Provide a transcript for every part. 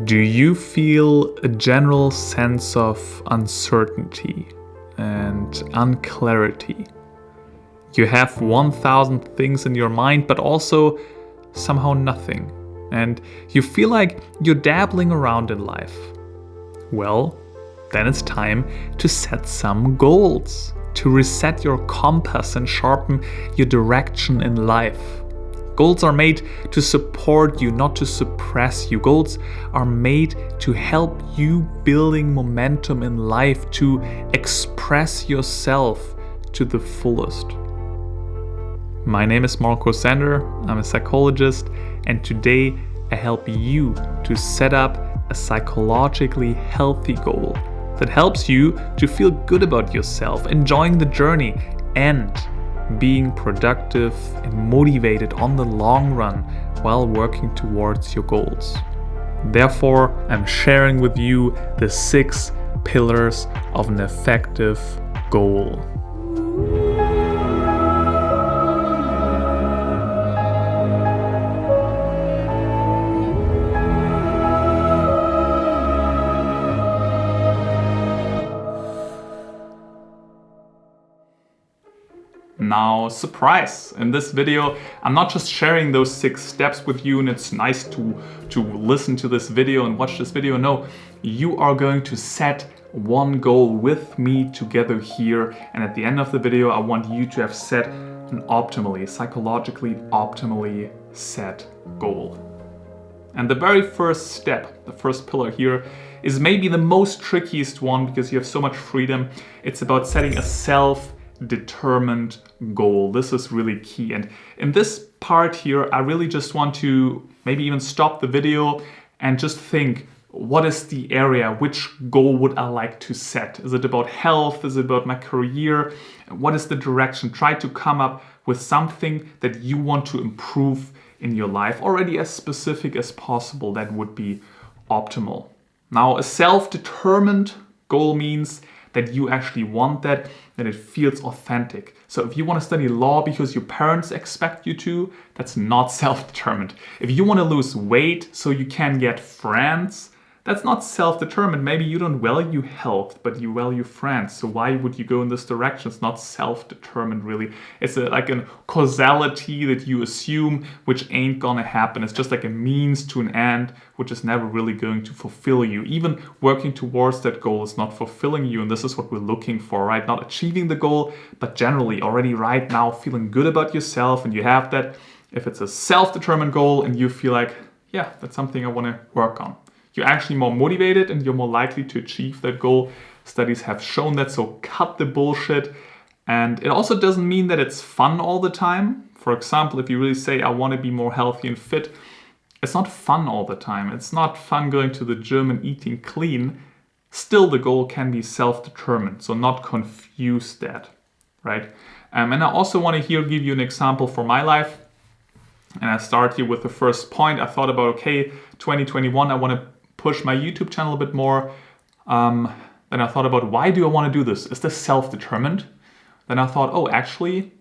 Do you feel a general sense of uncertainty and unclarity? You have 1,000 things in your mind, but also somehow nothing. And you feel like you're dabbling around in life. Well, then it's time to set some goals, to reset your compass and sharpen your direction in life. Goals are made to support you, not to suppress you. Goals are made to help you building momentum in life, to express yourself to the fullest. My name is Marco Sander, I'm a psychologist, and today I help you to set up a psychologically healthy goal that helps you to feel good about yourself, enjoying the journey, and being productive and motivated on the long run while working towards your goals. Therefore, I'm sharing with you the 6 pillars of an effective goal. Now, surprise! In this video, I'm not just sharing those 6 steps with you and it's nice to listen to this video and watch this video. No, you are going to set one goal with me together here. And at the end of the video, I want you to have set an psychologically optimally set goal. And the very first step, the first pillar here, is maybe the most trickiest one because you have so much freedom. It's about setting a self-determined goal. This is really key. And in this part here, I really just want to maybe even stop the video and just think, what is the area? Which goal would I like to set? Is it about health? Is it about my career? What is the direction? Try to come up with something that you want to improve in your life, already as specific as possible. That would be optimal. Now, a self-determined goal means that you actually want that it feels authentic. So if you want to study law because your parents expect you to, that's not self-determined. If you want to lose weight so you can get friends, that's not self-determined. Maybe you don't value health, but you value friends. So why would you go in this direction? It's not self-determined, really. It's like a causality that you assume, which ain't gonna happen. It's just like a means to an end, which is never really going to fulfill you. Even working towards that goal is not fulfilling you. And this is what we're looking for, right? Not achieving the goal, but generally already right now feeling good about yourself. And you have that. If it's a self-determined goal and you feel like, yeah, that's something I want to work on, you're actually more motivated and you're more likely to achieve that goal. Studies have shown that, so cut the bullshit. And it also doesn't mean that it's fun all the time. For example, if you really say, I want to be more healthy and fit, it's not fun all the time. It's not fun going to the gym and eating clean. Still, the goal can be self-determined, so not confuse that, right? And I also want to give you an example for my life. And I start here with the first point. I thought about, okay, 2021, I want to push my YouTube channel a bit more. Then I thought about, why do I want to do this? Is this self-determined? Then I thought, oh, actually,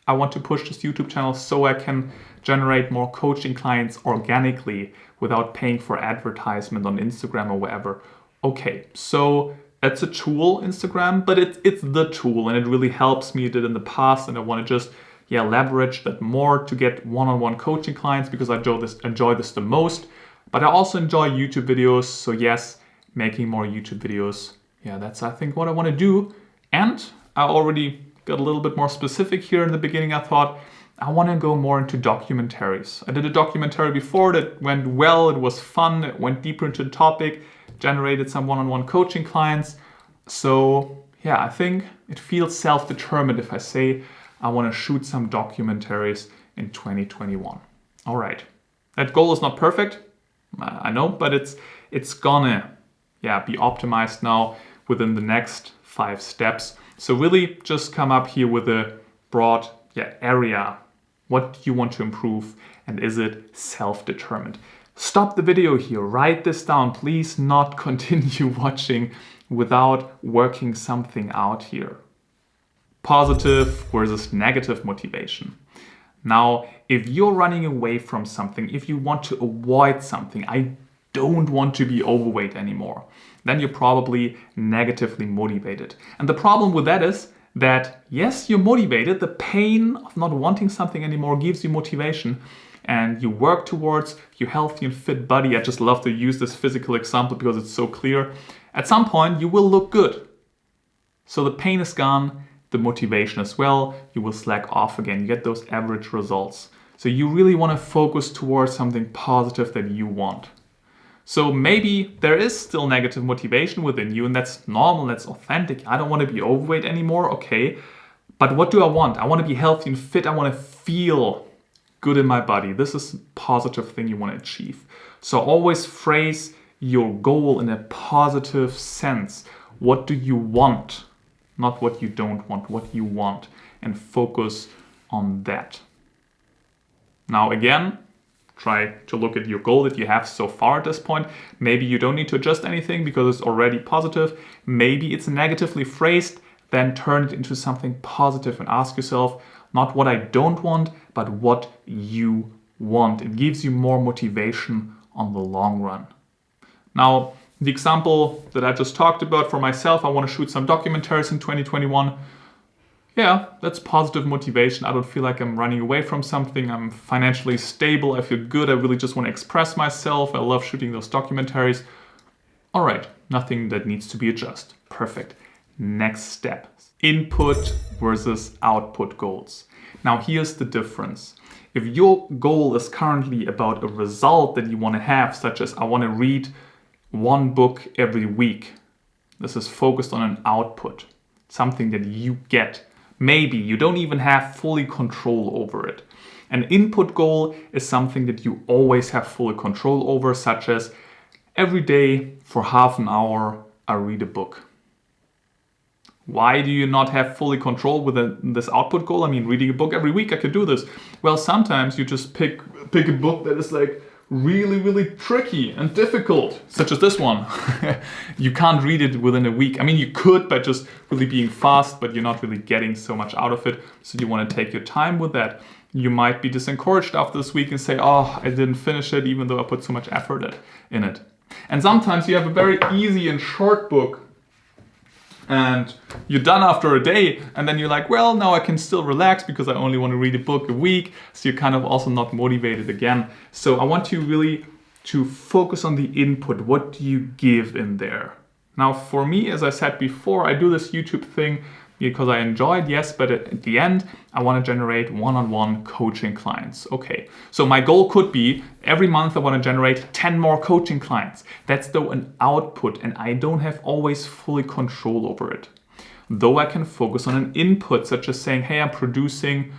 I want to push this YouTube channel so I can generate more coaching clients organically without paying for advertisement on Instagram or wherever. Okay, so it's a tool, Instagram, but it's the tool and it really helps me. It did in the past and I want to just leverage that more to get one-on-one coaching clients because I enjoy this the most. But I also enjoy YouTube videos, so yes, making more YouTube videos. Yeah, that's I think what I want to do. And I already got a little bit more specific here in the beginning. I thought I want to go more into documentaries. I did a documentary before that went well, it was fun, it went deeper into the topic, generated some one-on-one coaching clients. So yeah, I think it feels self-determined if I say I want to shoot some documentaries in 2021. All right, that goal is not perfect. I know, but it's gonna be optimized now within the next 5 steps. So really just come up here with a broad area. What do you want to improve and is it self-determined? Stop the video here, write this down. Please not continue watching without working something out here. Positive versus negative motivation. Now, if you're running away from something, if you want to avoid something, I don't want to be overweight anymore. Then you're probably negatively motivated. And the problem with that is that, yes, you're motivated. The pain of not wanting something anymore gives you motivation, and you work towards your healthy and fit body. I just love to use this physical example because it's so clear. At some point, you will look good. So the pain is gone, the motivation as well. You will slack off again. You get those average results. So you really want to focus towards something positive that you want. So maybe there is still negative motivation within you, and that's normal, that's authentic. I don't want to be overweight anymore, okay. But what do I want? I want to be healthy and fit. I want to feel good in my body. This is a positive thing you want to achieve. So always phrase your goal in a positive sense. What do you want? Not what you don't want, what you want. And focus on that. Now again, try to look at your goal that you have so far at this point. Maybe you don't need to adjust anything because it's already positive. Maybe it's negatively phrased. Then turn it into something positive and ask yourself, not what I don't want, but what you want. It gives you more motivation on the long run. Now, the example that I just talked about for myself, I want to shoot some documentaries in 2021. Yeah, that's positive motivation. I don't feel like I'm running away from something. I'm financially stable. I feel good. I really just want to express myself. I love shooting those documentaries. All right, nothing that needs to be adjusted. Perfect. Next step, input versus output goals. Now here's the difference. If your goal is currently about a result that you want to have, such as I want to read one book every week, this is focused on an output, something that you get. Maybe you don't even have fully control over it. An input goal is something that you always have full control over, such as every day for half an hour, I read a book. Why do you not have fully control with this output goal? I mean, reading a book every week, I could do this. Well, sometimes you just pick a book that is like really tricky and difficult, such as this one. You can't read it within a week. I mean, you could by just really being fast, but you're not really getting so much out of it. So you want to take your time with that. You might be disencouraged after this week and say, oh, I didn't finish it, even though I put so much effort in it. And sometimes you have a very easy and short book, and you're done after a day, and then you're like, well, now I can still relax because I only want to read a book a week. So you're kind of also not motivated again. So I want you really to focus on the input. What do you give in there? Now, for me, as I said before, I do this YouTube thing because I enjoy it, yes, but at the end, I want to generate one-on-one coaching clients. Okay, so my goal could be every month I want to generate 10 more coaching clients. That's though an output, and I don't have always fully control over it. Though I can focus on an input, such as saying, hey, I'm producing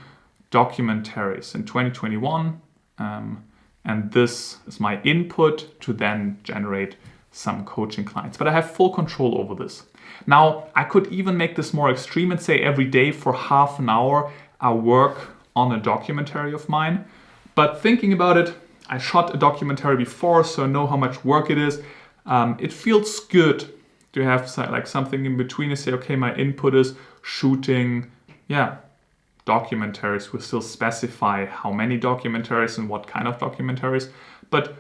documentaries in 2021, and this is my input to then generate some coaching clients. But I have full control over this. Now, I could even make this more extreme and say every day for half an hour, I work on a documentary of mine. But thinking about it, I shot a documentary before, so I know how much work it is. It feels good to have like something in between and say, okay, my input is shooting, documentaries. We'll still specify how many documentaries and what kind of documentaries. But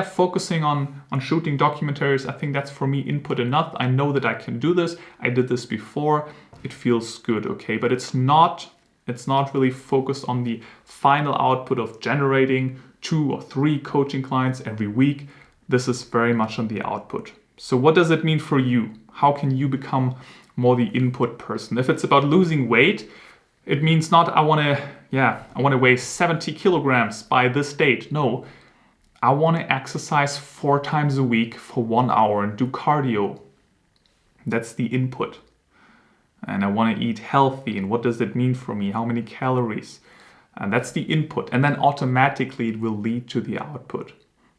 focusing on shooting documentaries, I think that's for me input enough. I know that I can do this. I did this before. It feels good, okay? But it's not really focused on the final output of generating 2 or 3 coaching clients every week. This is very much on the output. So what does it mean for you? How can you become more the input person? If it's about losing weight, it means not I want to weigh 70 kilograms by this date. No. I want to exercise 4 times a week for 1 hour and do cardio. That's the input. And I want to eat healthy. And what does that mean for me? How many calories? And that's the input. And then automatically it will lead to the output.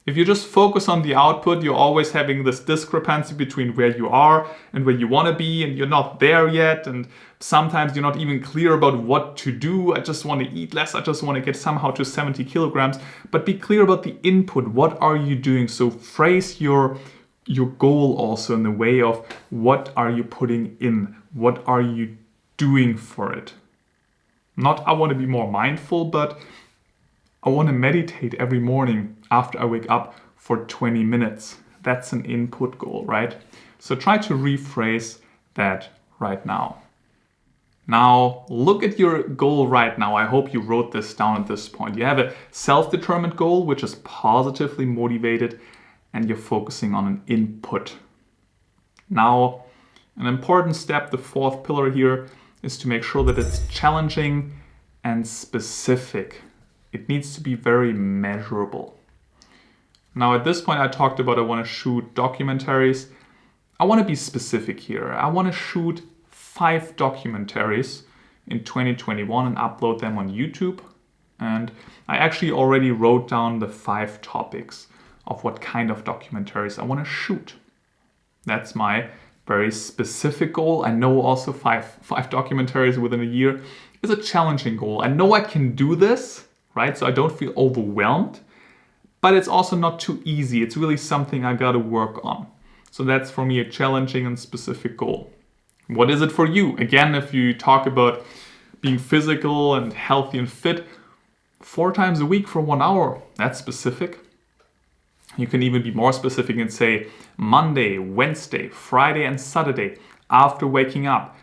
If you just focus on the output, you're always having this discrepancy between where you are and where you want to be, and you're not there yet. And sometimes you're not even clear about what to do. I just want to eat less. I just want to get somehow to 70 kilograms. But be clear about the input. What are you doing? So phrase your goal also in the way of what are you putting in? What are you doing for it? Not I want to be more mindful, but I want to meditate every morning after I wake up for 20 minutes. That's an input goal, right? So try to rephrase that right now. Now, look at your goal right now. I hope you wrote this down at this point. You have a self-determined goal, which is positively motivated, and you're focusing on an input. Now, an important step, the fourth pillar here, is to make sure that it's challenging and specific. It needs to be very measurable. Now, at this point, I talked about I want to shoot documentaries. I want to be specific here. I want to shoot 5 documentaries in 2021 and upload them on YouTube. And I actually already wrote down the 5 topics of what kind of documentaries I want to shoot. That's my very specific goal. I know also five documentaries within a year is a challenging goal. I know I can do this, right? So I don't feel overwhelmed, but it's also not too easy. It's really something I got to work on. So that's for me a challenging and specific goal. What is it for you? Again, if you talk about being physical and healthy and fit, 4 times a week for 1 hour, that's specific. You can even be more specific and say Monday, Wednesday, Friday and Saturday after waking up,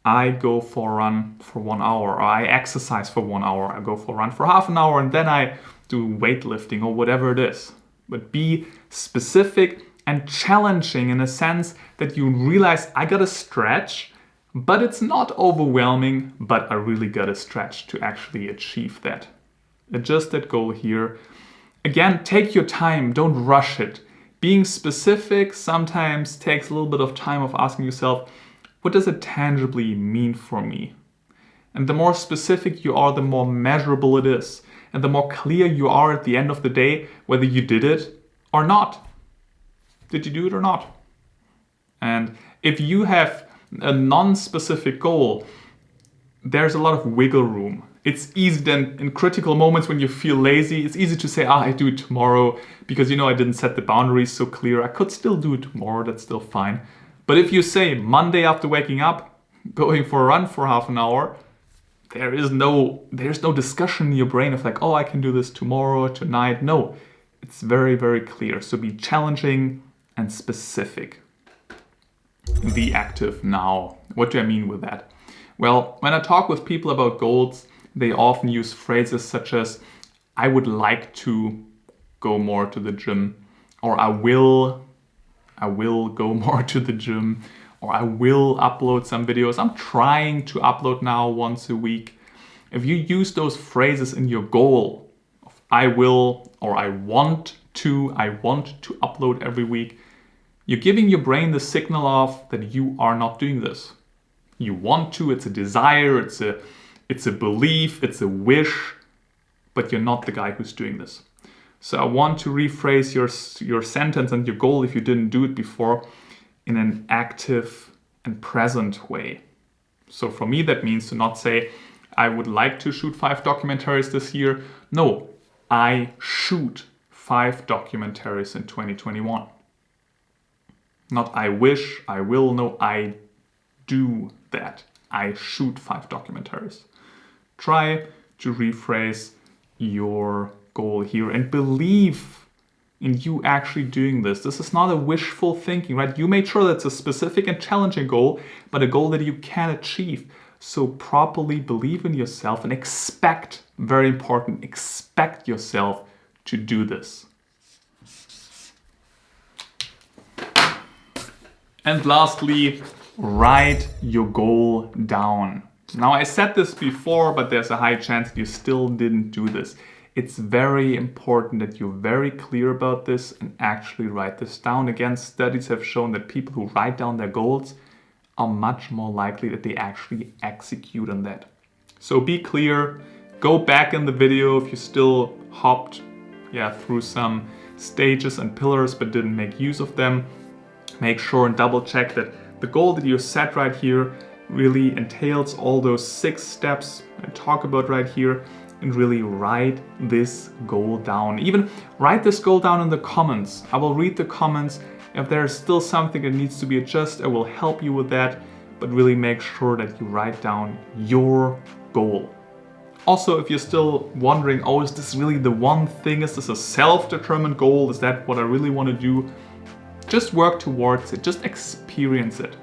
I go for a run for 1 hour, or I exercise for 1 hour. I go for a run for half an hour and then I do weightlifting or whatever it is. But be specific and challenging in a sense that you realize I gotta stretch, but it's not overwhelming, but I really gotta stretch to actually achieve that. Adjust that goal here. Again, take your time, don't rush it. Being specific sometimes takes a little bit of time of asking yourself, what does it tangibly mean for me? And the more specific you are, the more measurable it is. And the more clear you are at the end of the day, whether you did it or not. Did you do it or not? And if you have a non-specific goal, there's a lot of wiggle room. It's easy then in critical moments when you feel lazy, it's easy to say, I do it tomorrow because I didn't set the boundaries so clear. I could still do it tomorrow, that's still fine. But if you say Monday after waking up, going for a run for half an hour, there's no discussion in your brain of like, I can do this tomorrow, tonight. No, it's very, very clear. So be challenging and specific. The active now. What do I mean with that? Well, when I talk with people about goals, they often use phrases such as, I would like to go more to the gym, or I will go more to the gym, or I will upload some videos. I'm trying to upload now once a week. If you use those phrases in your goal of I will, or I want to upload every week, you're giving your brain the signal of that you are not doing this. You want to, it's a desire, it's a belief, it's a wish, but you're not the guy who's doing this. So I want to rephrase your sentence and your goal, if you didn't do it before, in an active and present way. So for me, that means to not say, I would like to shoot 5 documentaries this year. No, I shoot 5 documentaries in 2021. Not I wish, I will, no, I do that. I shoot 5 documentaries. Try to rephrase your goal here and believe in you actually doing this. This is not a wishful thinking, right? You made sure that's a specific and challenging goal, but a goal that you can achieve. So properly believe in yourself and expect, very important, expect yourself to do this. And lastly, write your goal down. Now I said this before, but there's a high chance that you still didn't do this. It's very important that you're very clear about this and actually write this down. Again, studies have shown that people who write down their goals are much more likely that they actually execute on that. So be clear, go back in the video if you still hopped through some stages and pillars but didn't make use of them. Make sure and double check that the goal that you set right here really entails all those 6 steps I talk about right here, and really write this goal down. Even write this goal down in the comments. I will read the comments. If there's still something that needs to be adjusted, I will help you with that, but really make sure that you write down your goal. Also, if you're still wondering, oh, is this really the one thing? Is this a self-determined goal? Is that what I really want to do? Just work towards it, just experience it.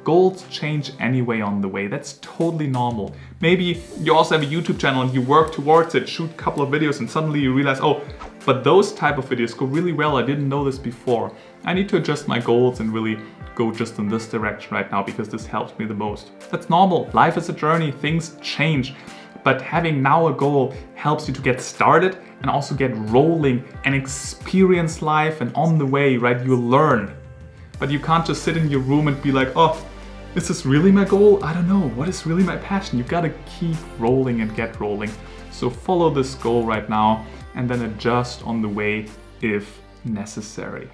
Goals change anyway on the way, that's totally normal. Maybe you also have a YouTube channel and you work towards it, shoot a couple of videos and suddenly you realize, oh, but those type of videos go really well, I didn't know this before. I need to adjust my goals and really go just in this direction right now because this helps me the most. That's normal, life is a journey, things change. But having now a goal helps you to get started and also get rolling and experience life, and on the way, right, you learn. But you can't just sit in your room and be like, oh, is this really my goal? I don't know, what is really my passion? You gotta keep rolling and get rolling. So follow this goal right now and then adjust on the way if necessary.